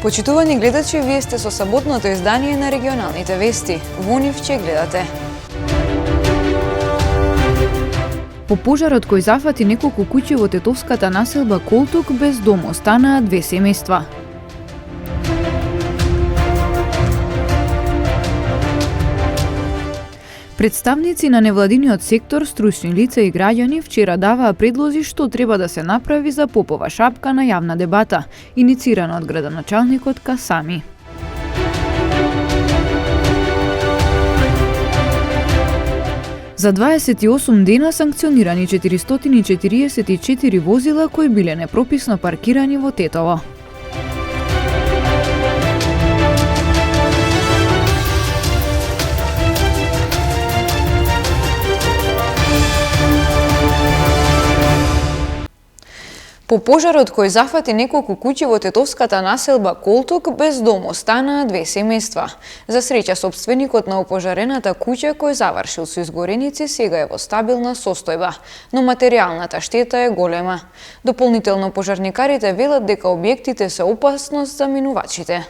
Почитувани гледачи, вие сте со саботното издание на регионалните вести. Во нив ќе гледате. По пожарот кој зафати неколку куќи во тетовската населба Колтук, без дом останаа 2 семејства. Представници на невладиниот сектор, стручни лица и граѓани вчера даваа предлози што треба да се направи за попова шапка на јавна дебата, иницирана од градоначалникот Касами. За 28 дена санкционирани 444 возила кои биле непрописно паркирани во Тетово. По пожарот кој зафати неколку куќи во тетовската населба Колтук, без дом останаа 2 семејства. За среќа, сопственикот на опожарената куќа кој завршил со изгореници сега е во стабилна состојба, но материјалната штета е голема. Дополнително пожарникарите велат дека објектите се опасност за минувачите.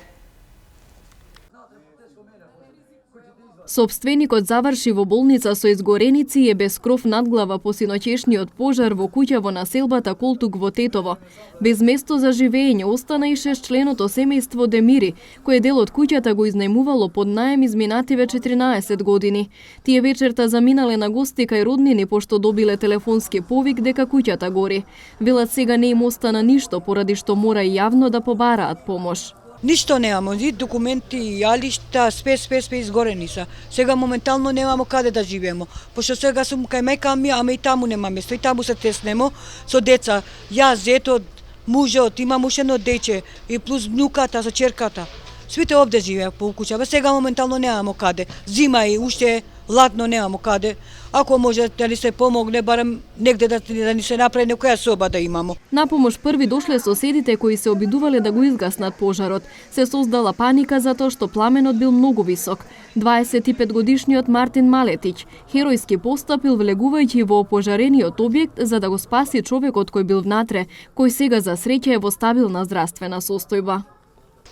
Сопственикот заврши во болница со изгореници и е без кров над глава по синоќешниот пожар во куќа во населбата Колтук во Тетово. Без место за живење остана и 6-членото семејство Демири, кое дел од куќата го изнајмувало под наем изминативе 14 години. Тие вечерта заминале на гости кај роднини пошто добиле телефонски повик дека куќата гори. Велат сега не им остана ништо поради што мора и јавно да побараат помош. Ништо немамо, ни документи, јалишта, спе изгорени са. Сега моментално немамо каде да живееме. Пошто сега сум кај мајка ми, ама и таму нема место, и таму се теснемо со деца. Јас, зетот, мужот, имам уште едно дече, и плюс внуката со черката. Свите овде живеа по куќава, сега моментално немамо каде. Зима и уште ладно немамо каде. Ако може да ни се помогне, барем негде да ни се направи некоја соба да имамо. На помош први дошле соседите кои се обидувале да го изгаснат пожарот. Се создала паника затоа што пламенот бил многу висок. 25-годишниот Мартин Малетич херојски постапил влегувајќи во опожарениот објект за да го спаси човекот кој бил внатре, кој сега за среќа е во стабилна здравствена состојба.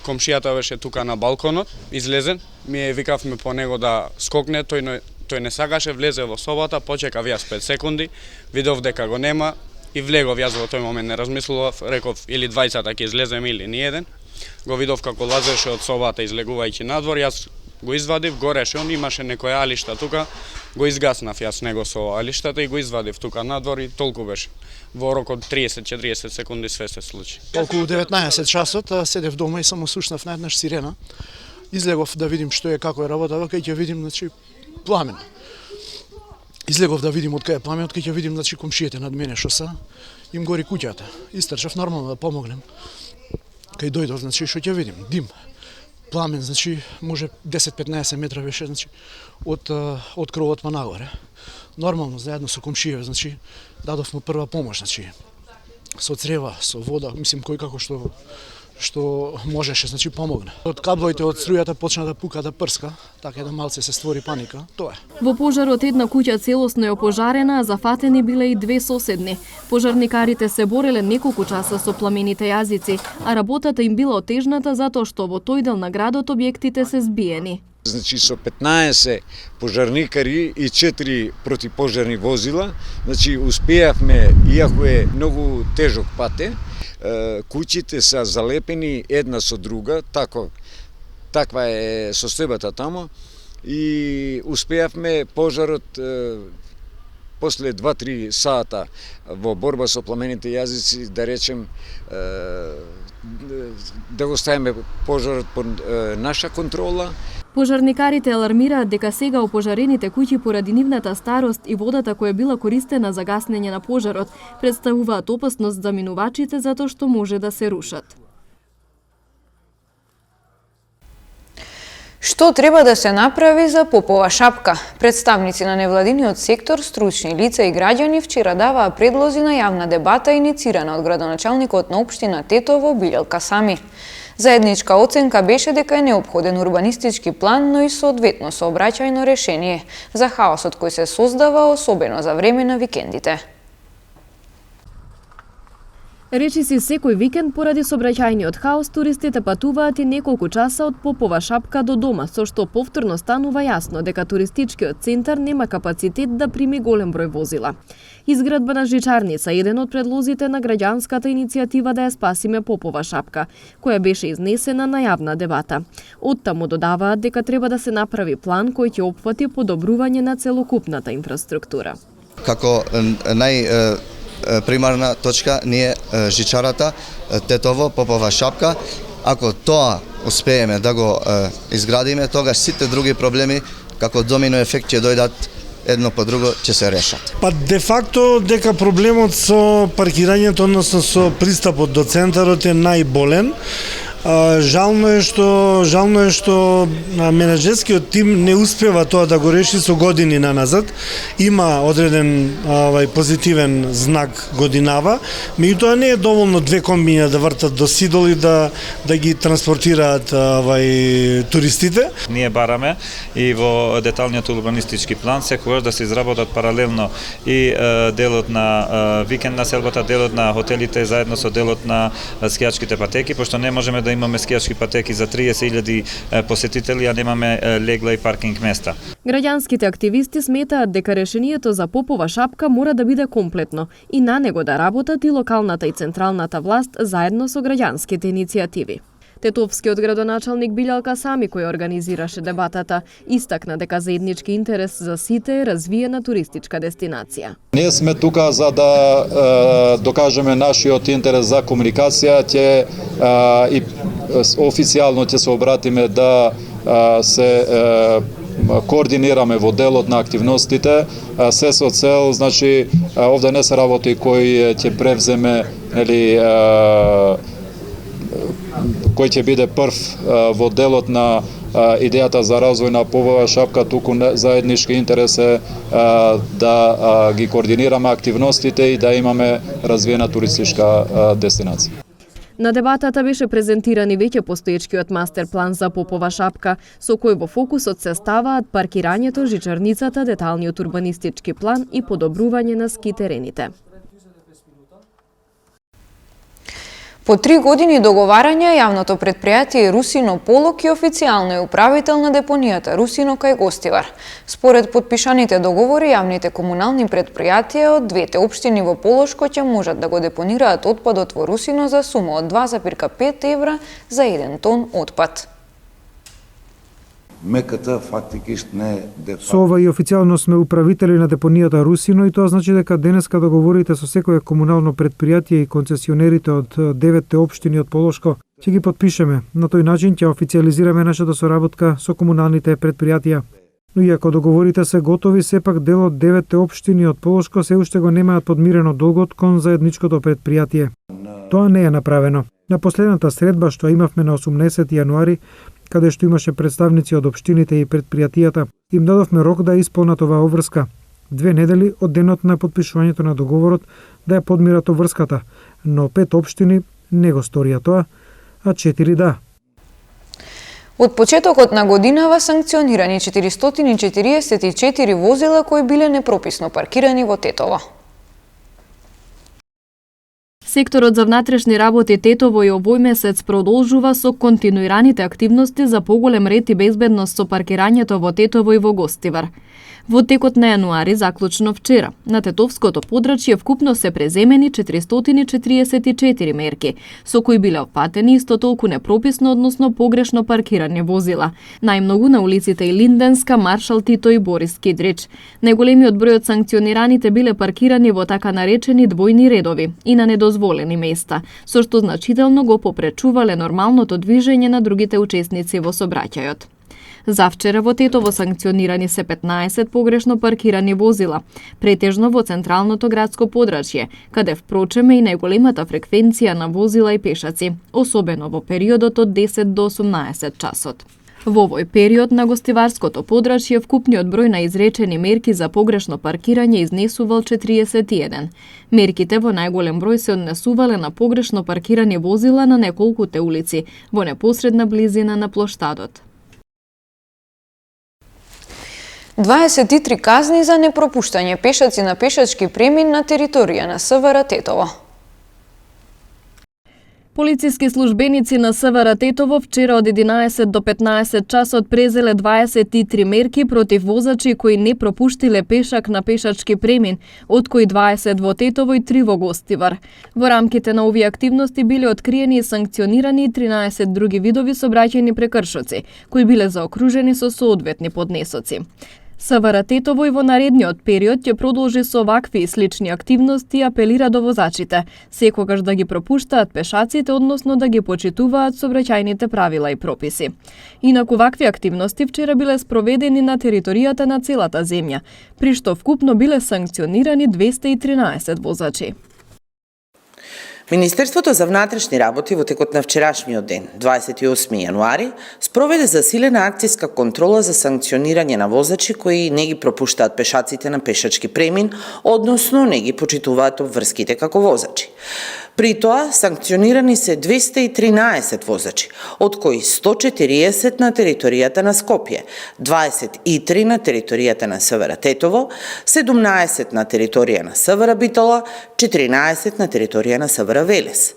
Комшијата беше тука на балконот, излезен, ми викавме по него да скокне, тој не сакаше, влезе во собата, почекав јас 5 секунди, видов дека го нема и влегов јас во тој момент, не размислував, реков или двајцата ќе излеземе или ни еден. Го видов како лазеше од собата излегувајќи надвор, јас го извадив, гореше он, имаше некоја алишта тука, го изгаснав јас него со алиштата и го извадив тука надвор и толку беше. Во рок од 30-40 секунди све се случи. Околу 19 часот седев дома и само слушнав на еднаш сирена. Излегов да видим што е, како е работава, кај ќе видим пламен. Излегов да видим од кај е пламенот, кај ќе видим комшиите над мене што са, им гори куќата. Истрчав нормално да помогнем. Кај дојдов, што ќе видим, дим. Пламен, може 10-15 метра беше, од кровот па нагоре. Нормално, заедно со комшије, дадовме прва помош, со црева, со вода, мислим кој како што можеше, помогна. Од каблоите од струјата почна да пука, да прска, така да малце се створи паника, тоа е. Во пожарот една куќа целосно е опожарена, а зафатени биле и 2 соседни. Пожарникарите се бореле неколку часа со пламените јазици, а работата им била отежната затоа што во тој дел на градот објектите се збиени. Со 15 пожарникари и 4 противпожарни возила, успеавме, иако е многу тежок пат, куќите се залепени една со друга, таква е состојбата таму, и успеавме пожарот после 2-3 сата во борба со пламените јазици, да речем, да го ставиме пожарот под наша контрола. Пожарникарите алармираат дека сега опожарените куќи поради нивната старост и водата која била користена за гаснење на пожарот представуваат опасност за минувачите затоа што може да се рушат. Што треба да се направи за попова шапка? Представници на невладиниот сектор, стручни лица и граѓани вчера даваа предлози на јавна дебата иницирана од градоначалникот на општина Тетово Билјал Касами. Заедничка оценка беше дека е неопходен урбанистички план, но и соодветно сообраќајно решение за хаосот кој се создава, особено за време на викендите. Речиси секој викенд поради сообраќајниот хаос туристите патуваат и неколку часа од Попова шапка до дома, со што повторно станува јасно дека туристичкиот центар нема капацитет да прими голем број возила. Изградба на жичарница е еден од предлозите на граѓанската иницијатива да ја спасиме Попова шапка, која беше изнесена на јавна дебата. Оттаму додаваат дека треба да се направи план кој ќе опфати подобрување на целокупната инфраструктура. Како примарна точка ние жичарата Тетово, Попова шапка. Ако тоа успееме да го изградиме, тогаш сите други проблеми како домино ефект ќе дојдат едно по друго, ќе се решат. Па де факто дека проблемот со паркирањето, односно со пристапот до центарот е најболен. Жално е што менаџерскиот тим не успева тоа да го реши со години наназад. Има одреден позитивен знак годинава, меѓутоа не е доволно две комбини да вртат до Сидол и да ги транспортираат туристите. Ние бараме и во деталниот урбанистички план секогаш да се изработат паралелно и делот на викендна селбата, делот на хотелите заедно со делот на скијачките патеки, пошто не можеме да имаме скијачки патеки за 30.000 посетители, а немаме легла и паркинг места. Граѓанските активисти сметаат дека решението за Попова шапка мора да биде комплетно и на него да работат и локалната и централната власт заедно со граѓанските иницијативи. Тетовскиот градоначалник Билјалка Сами, кој организираше дебатата, истакна дека заеднички интерес за сите е развиена туристичка дестинација. Ние сме тука за да докажеме нашиот интерес за комуникација, ќе и официјално ќе се обратиме да се координираме во делот на активностите, се со цел, значи, овде не се работи кој ќе превземе или кој ќе биде прв во делот на идејата за развој на Попова шапка, туку заеднички интерес е да ги координираме активностите и да имаме развиена туристичка дестинација. На дебатата беше презентиран и веќе постоечкиот мастер план за Попова шапка, со кој во фокусот се ставаат паркирањето, жичарницата, деталниот урбанистички план и подобрување на ски терените. По 3 години договарања, јавното претпријатие Русино Полок и официјално е управител на депонијата Русино кај Гостивар. Според подпишаните договори, јавните комунални претпријатија од двете општини во Полошко ќе можат да го депонираат отпадот во Русино за сума од 2,5 евра за 1 тон отпад. Со ова и официјално сме управители на депонијата Русино и тоа значи дека денеска договорите со секое комунално претпријатие и концесионерите од 9 општини од Полошко ќе ги подпишеме. На тој начин ќе официјализираме нашата соработка со комуналните претпријатија. Но иако договорите се готови, сепак дел од 9 општини од Полошко се уште го немаат подмирено долгот кон заедничкото претпријатие. Тоа не е направено. На последната средба што имавме на 18 јануари, каде што имаше представници од општините и претпријатијата, им дадовме рок да исполнат оваа обврска. 2 недели од денот на подпишувањето на договорот да ја подмират обврската, но 5 општини не го сторија тоа, а 4 да. Од почетокот на годинава санкционирани 444 возила кои биле непрописно паркирани во Тетово. Секторот за внатрешни работи Тетово и овој месец продолжува со континуираните активности за поголем ред и безбедност со паркирањето во Тетово и во Гостивар. Во текот на јануари, заклучно вчера, на тетовското подрачје вкупно се преземени 444 мерки, со кои биле опфатени исто толку непрописно, односно погрешно паркирани возила. Најмногу на улиците Илинденска, Маршал Тито и Борис Кидрич. Најголемиот број од санкционираните биле паркирани во така наречени двојни редови и на недозволени места, со што значително го попречувале нормалното движење на другите учесници во сообраќајот. Завчера во Тетово санкционирани се 15 погрешно паркирани возила, претежно во централното градско подрачје, каде впрочем е и најголемата фреквенција на возила и пешаци, особено во периодот од 10 до 18 часот. Во овој период на гостиварското подрачје вкупниот број на изречени мерки за погрешно паркирање изнесувал 41. Мерките во најголем број се однесувале на погрешно паркирани возила на неколкуте улици, во непосредна близина на плоштадот. 23 казни за непропуштање пешаци на пешачки премин на територија на СВР Тетово. Полициски службеници на СВР Тетово вчера од 11 до 15 часот презеле 23 мерки против возачи кои не пропуштиле пешак на пешачки премин, од кои 20 во Тетово и 3 во Гостивар. Во рамките на овие активности биле откриени и санкционирани 13 други видови сообраќајни прекршоци, кои биле заокружени со соодветни поднесоци. СВР Тетово и во наредниот период ќе продолжи со вакви и слични активности и апелира до возачите, секогаш да ги пропуштаат пешаците, односно да ги почитуваат сообраќајните правила и прописи. Инаку вакви активности вчера биле спроведени на територијата на целата земја, при што вкупно биле санкционирани 213 возачи. Министерството за внатрешни работи во текот на вчерашниот ден, 28 јануари, спроведе засилена акцијска контрола за санкционирање на возачи кои не ги пропуштаат пешаците на пешачки премин, односно не ги почитуваат обврските како возачи. При тоа санкционирани се 213 возачи, од кои 140 на територијата на Скопје, 23 на територијата на СВР Тетово, 17 на територија на СВР Битола, 14 на територија на СВР Велес.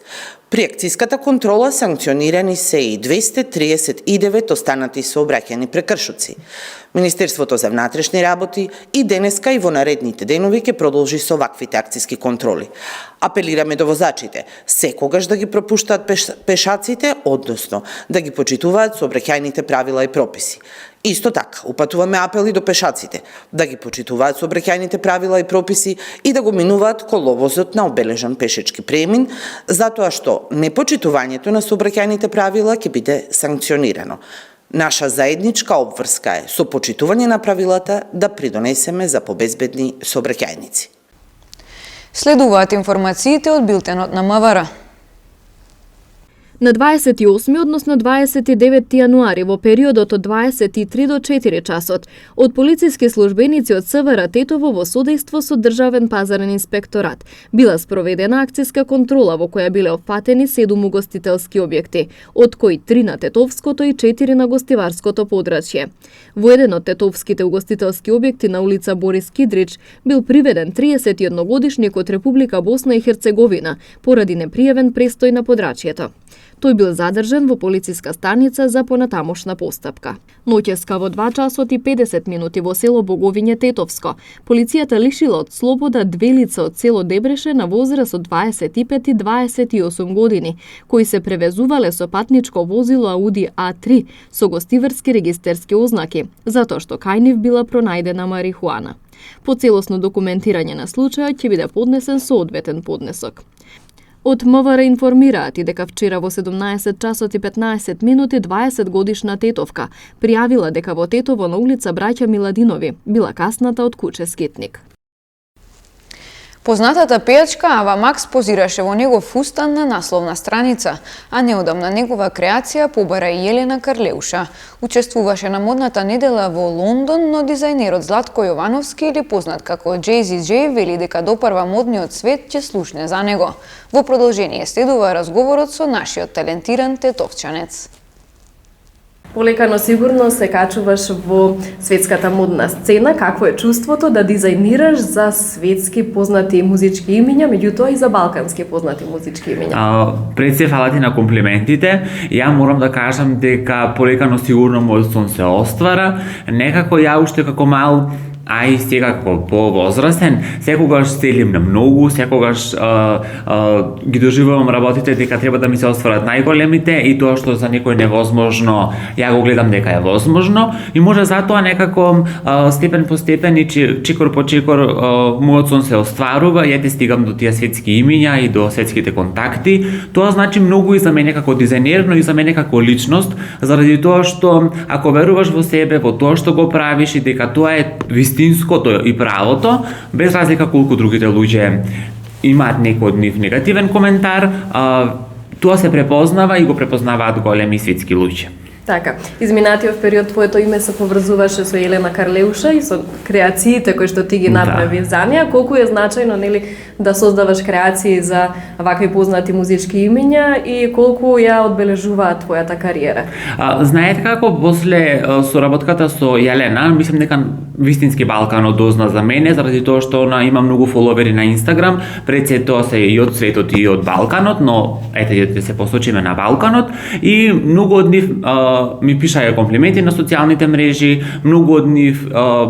При акцијската контрола санкционирани се и 239 останати сообраќајни прекршоци. Министерството за внатрешни работи и денеска и во наредните денови ќе продолжи со ваквите акцијски контроли. Апелираме до возачите секогаш да ги пропуштаат пешаците, односно да ги почитуваат сообраќајните правила и прописи. Исто така, упатуваме апели до пешаците да ги почитуваат сообраќајните правила и прописи и да го минуваат коловозот на обележан пешечки премин, затоа што непочитувањето на сообраќајните правила ќе биде санкционирано. Наша заедничка обврска е со почитување на правилата да придонесеме за побезбедни сообраќајници. Следуваат информациите од билтенот на МВР. На 28, односно 29 јануари, во периодот од 23 до 4 часот, од полициски службеници од СВР Тетово во содејство со Државен пазарен инспекторат била спроведена акцијска контрола во која биле опфатени 7 угостителски објекти, од кои 3 на Тетовското и 4 на Гостиварското подрачје. Во еден од тетовските угостителски објекти на улица Борис Кидрич бил приведен 31-годишник од Република Босна и Херцеговина поради непријавен престој на подрачјето. Тој бил задржан во полициска станица за понатамошна постапка. Ноќеска во 2 часот и 50 минути во село Боговиње Тетовско, полицијата лишила од слобода 2 лица од село Дебреше на возраст од 25 и 28 години, кои се превезувале со патничко возило Ауди А3 со гостиварски регистерски ознаки, затоа што кај нив била пронајдена марихуана. По целосно документирање на случајот ќе биде поднесен соодветен поднесок. Од МВР информираат и дека вчера во 17 часот и 15 минути 20 годишна тетовка пријавила дека во Тетово на улица Браќа Миладинови била касната од куче скитник. Познатата пејачка Ава Макс позираше во негов фустан на насловна страница, а неодамна негова креација побара и Елена Карлеуша. Учествуваше на модната недела во Лондон, но дизајнерот Златко Јовановски, или познат како Jay-Z J, вели дека допарва модниот свет ќе слушне за него. Во продолжение следува разговорот со нашиот талентиран тетовчанец. Полека, но сигурно се качуваш во светската модна сцена. Какво е чувството да дизајнираш за светски познати музички имиња, меѓутоа и за балкански познати музички имиња? Пред се фала ти на комплиментите. Ја морам да кажам дека полека, но сигурно мојот сон се оствара. Некако ја уште како мал, а и сега како повозрастен, секогаш стелим на многу, секогаш ги доживувам работите дека треба да ми се остварат најголемите и тоа што за некој невозможно, ја го гледам дека е возможно и може затоа некако степен по степен и чекор по чекор мојот сон се остварува, ја те стигам до тие светски имиња и до светските контакти. Тоа значи многу и за мене како дизајнер, но и за мене како личност, заради тоа што ако веруваш во себе, во тоа што го правиш и дека тоа е вистинското и правото, без разлика колку другите луѓе имаат некој од нив негативен коментар, тоа се препознава и го препознаваат големи светски луѓе. Така, изминатиот период твоето име се поврзуваше со Елена Карлеуша и со креациите кои што ти ги направи за неа. Колку е значајно, нели, да создаваш креации за вакви познати музички имиња и колку ја одбележува твојата кариера? Знаете како после соработката со Елена, мислам дека вистински Балканот дозна за мене, заради тоа што она има многу фоловери на Инстаграм, пред се тоа се и од светот и од Балканот, но ете да се посочиме на Балканот и многу од нив ми пишаја комплименти на социјалните мрежи, многу од нив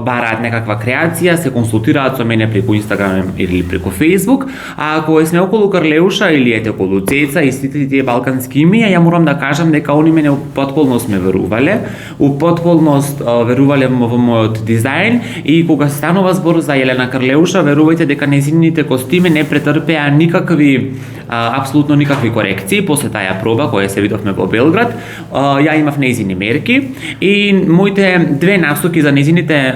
бараат некаква креација, се консултираат со мене преку Инстаграм или преку Фејсбук, а ако сме околу Карлеуша или ете околу Цеца и сите тие балкански имиња, ја морам да кажам дека они мене у потполност ме верувале, у потполност верувале во мојот дизајн и кога станува збор за Елена Карлеуша, верувајте дека нејзините костими не претрпеа никакви апсолутно никакви корекции после таа проба која се видовме во Белград. Ја имав нејзини мерки и моите две насоки за нејзините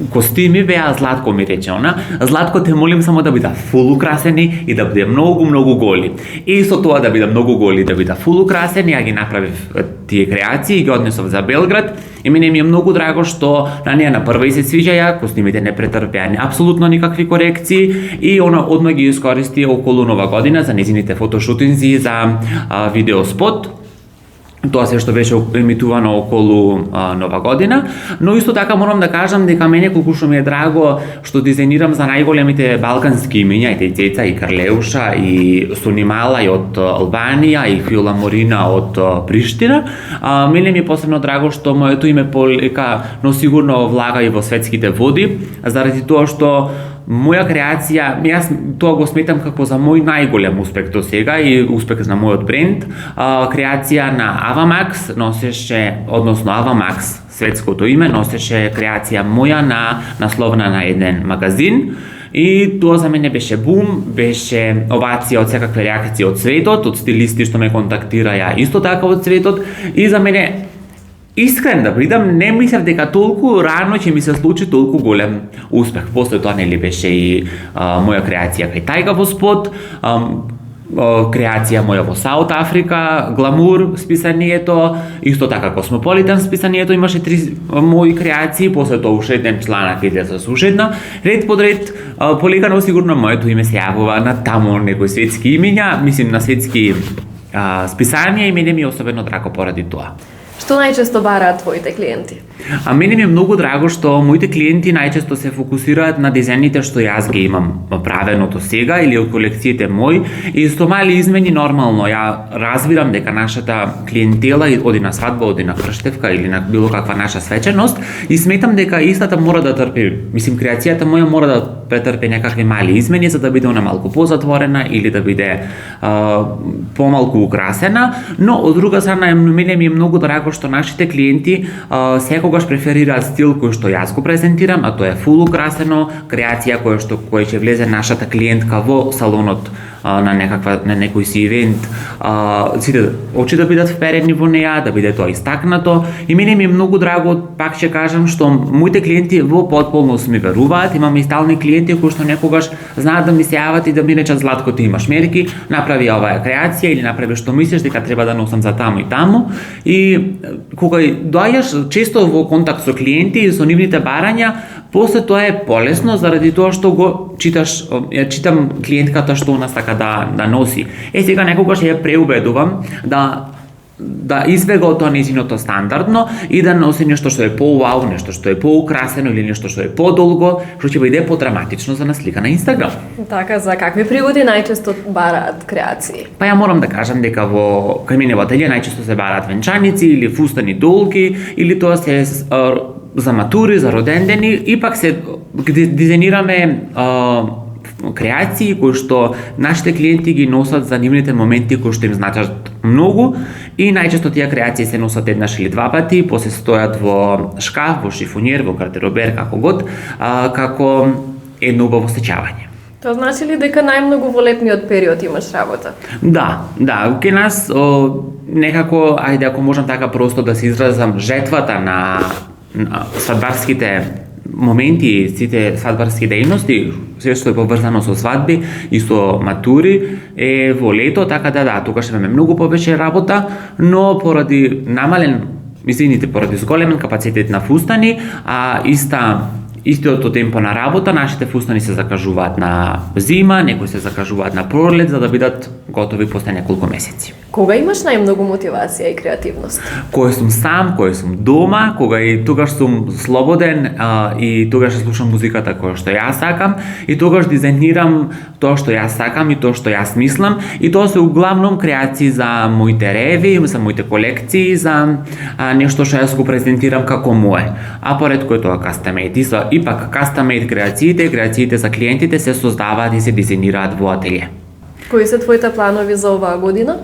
костими беа Златко ми рече она, Златко те молим само да бидат фул украсени и да биде многу голи. И со тоа да бидат многу голи и да бидат фул украсени, ја ги направив тие креации и ги однесов за Белград. И мене ми е многу драго што на неа на прва и се свиѓаја, костимите не претрпеа апсолутно никакви корекции и она одма ги искористи околу Нова година за нејзините фотошутинзи за видеоспот. Тоа се што беше емитувано околу Нова година, но исто така морам да кажам дека мене колку што ми е драго што дизајнирам за најголемите балкански имиња, и Цеца, и Карлеуша, и Сунимала и од Албанија, и Фиола Морина од Приштина, мене ми е посебно драго што моето име полека, но сигурно влага и во светските води, заради тоа што моја креација, јас тоа го сметам како за мој најголем успех до сега и успех на мојот бренд. Креација на Avamax носеше, односно Avamax, светското име, носеше креација моја на насловна на еден магазин. И тоа за мене беше бум, беше овација од секакви реакции од светот, од стилисти што ме контактираја исто така од светот и за мене искрен да бидам, не мислев дека толку рано ќе ми се случи толку голем успех. После тоа нели беше и моја креација кај Тајга во спот, креација моја во Саут Африка, Гламур списанието, исто така Космополитан списанието имаше 3 мои креации, после тоа уште еден членак излезе со уште една. Ред под ред, полека сигурно моето име се јавува на таму некои светски имиња, мислим на светски списанија и мене ми е особено драго поради тоа. Што најчесто бараат твоите клиенти? Мене ми е многу драго што моите клиенти најчесто се фокусираат на дизајните што јас ги имам правено до сега или од колекциите мои и со мали измени нормално ја разбирам дека нашата клиентела оди на свадба, оди на крштевка или на било каква наша свеченост и сметам дека истата мора да трпи, мислим креацијата моја мора да претрпи некакви мали измени за да биде она малку позатворена или да биде помалку украсена, но од друга страна мене ми е многу драго што нашите клиенти секогаш преферираат стил кој што јас го презентирам, а тоа е фул украсено, креација која ќе влезе нашата клиентка во салонот на некој си ивент, сите очи да бидат вперени во неа, да биде тоа истакнато и мене ми е многу драго, пак ќе кажам, што моите клиенти во потполност ми веруваат, имам и стални клиенти кои што некогаш знаат да ми се јават и да ми речат Златко ти имаш мерки, направи оваа креација или направи што мислиш дека треба да носам за таму и таму и кога доаѓаш често во контакт со клиенти и со нивните барања, после тоа е полесно заради тоа што го читаш, ја читам клиентката што она сака да носи. Сега некогаш ја преубедувам да избега од тоа нејзиното стандардно и да носи нешто што е по-вау, нешто што е по-украсено или нешто што е подолго, што ќе биде подрamatično за наслика на Инстаграм. Така, за какви пригоди најчесто бараат креации? Па ја морам да кажам дека кај мене во ателје најчесто се бараат венчаници или фустани долги или тоа се за матури, за родендени, ипак се дизајнираме креации кои што нашите клиенти ги носат за нивните моменти кои што им значат многу и најчесто тие креации се носат еднаш или два пати, после стојат во шкаф, во шифонјер, во гардеробер, како год, како едно убаво сечавање. Тоа значи ли дека најмногу во летниот период имаш работа? Да, кај нас некако, ајде ако можам така просто да се изразам, жетвата на свадбарските моменти, сите свадбарски дејности, се што е поврзано со свадби и со матури е во лето, така да, тогаш имаме многу повеќе работа, но поради поради зголемен капацитет на фустани, истото темпо на работа, нашите фустани се закажуваат на зима, некои се закажуваат на пролет, за да бидат готови после неколку месеци. Кога имаш најмногу мотивација и креативност? Кога сум сам, кога сум дома, кога и тогаш сум слободен и тогаш слушам музиката која што јас сакам и тогаш дизајнирам тоа што јас сакам и тоа што јас мислам и тоа се углавном креации за моите реви, за моите колекции, за нешто што јас го презентирам како мое. А поредко е тоа custom-made. Ипак custom-made креациите за клиентите се создаваат и се дизајнираат во ателје. Кои се твоите планови за оваа година?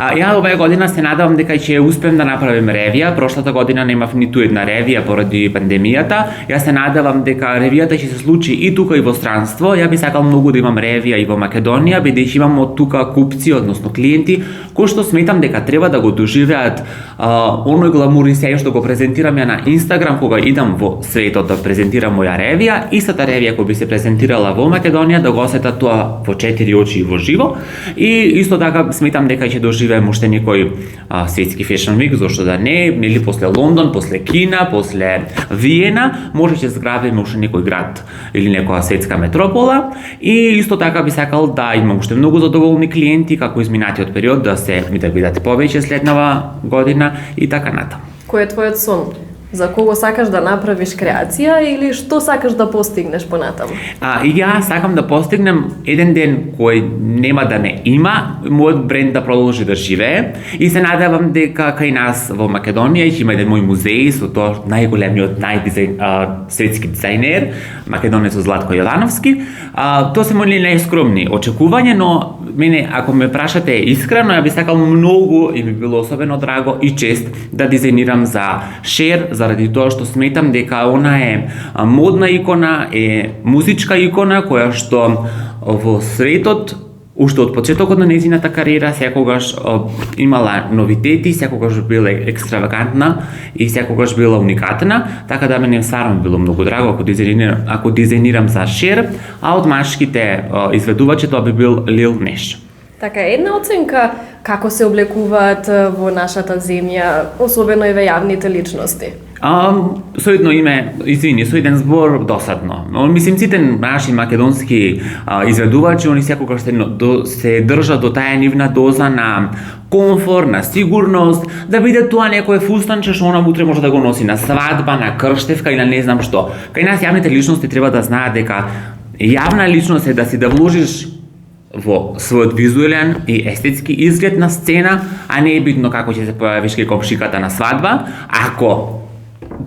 Ја оваа година се надевам дека ќе успеам да направим ревија. Прошлата година немав ниту една ревија поради пандемијата. Ја се надевам дека ревијата ќе се случи и тука и во странство. Ја би сакал многу да имам ревија и во Македонија, бидејќи имам од тука купци, односно клиенти, кои што сметам дека треба да го доживеат оној гламур и сеј што го презентирам ја на Инстаграм кога идам во светот да презентирам моја ревија, истата ревија која би се презентирала во Македонија да го осетат тоа во 4 очи и во живо. И исто така сметам дека ќе доживеем уште некој светски фешн вик, зошто да не, нели после Лондон, после Кина, после Виена, може ќе зграбиме уште некој град или некоја светска метропола и исто така би сакал да имам уште многу задоволни клиенти како изминатиот период да бидат повеќе следнава година и така натаму. Кој е твојот сон? За кого сакаш да направиш креација или што сакаш да постигнеш понатаму? Ја сакам да постигнем еден ден кој нема да ме има, мојот бренд да продолжи да живее и се надевам дека кај нас во Македонија ќе има еден мој музеј со тоа најголемиот светски дизајнер, македонецот Златко Јовановски. Тоа се мои најскромни очекувања, но мене ако ме прашате искрено, ја би сакал многу и би било особено драго и чест да дизајнирам за Cher, заради тоа што сметам дека она е модна икона, е музичка икона која што во светот уште од почетокот на нејзината кариера секогаш имала новитети, секогаш била екстравагантна и секогаш била уникатна, така да мене стварно било многу драго ако дизајнирам за Cher, а од машките изведувачи тоа би бил Lil Nash. Така, една оценка како се облекуваат во нашата земја, особено и во јавните личности? Со едно име, со еден збор досадно. Мислим, сите наши македонски изведувачи, они секогаш се држат до таа нивна доза на комфор, на сигурност, да биде тоа некој фустанче што она утре може да го носи на свадба, на крштевка или не знам што. Кај нас јавните личности треба да знаат дека јавна личност е да си да вложиш во својот визуелен и естетски изглед на сцена, а не е битно како ќе се појавиш кај комшиката на свадба. Ако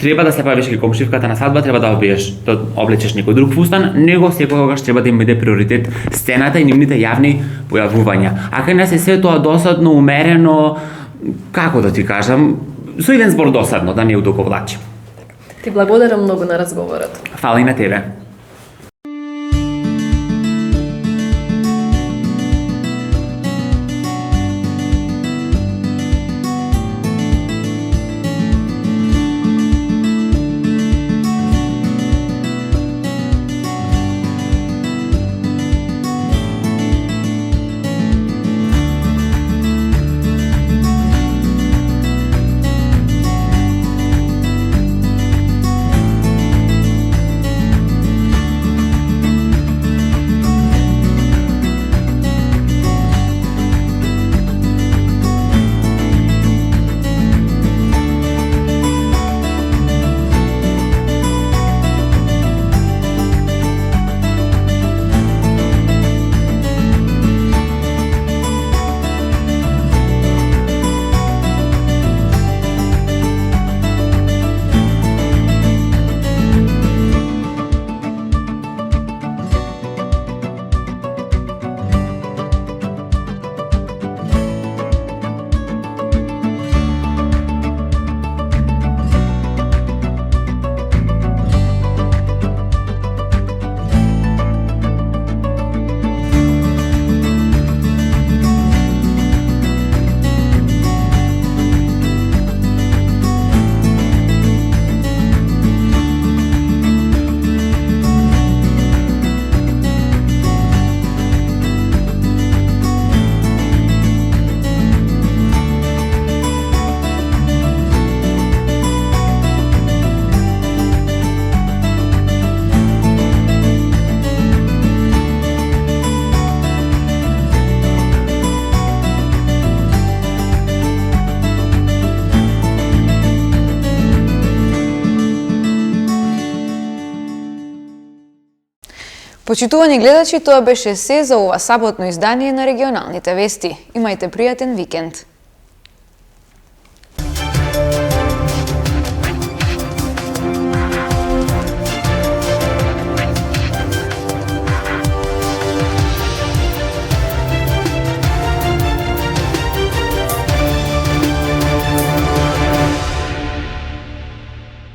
треба да се појавиш кај комшивката на свадба, треба да облечеш некој друг фустан, него секогаш треба да им биде приоритет сцената и нивните јавни појавувања. А кај нас е се тоа досадно, умерено, како да ти кажам, со еден збор досадно, да не удоковлачи. Ти благодарам многу на разговорот. Фала и на тебе. Почитувани гледачи, тоа беше се за ова саботно издание на регионалните вести. Имајте пријатен викенд.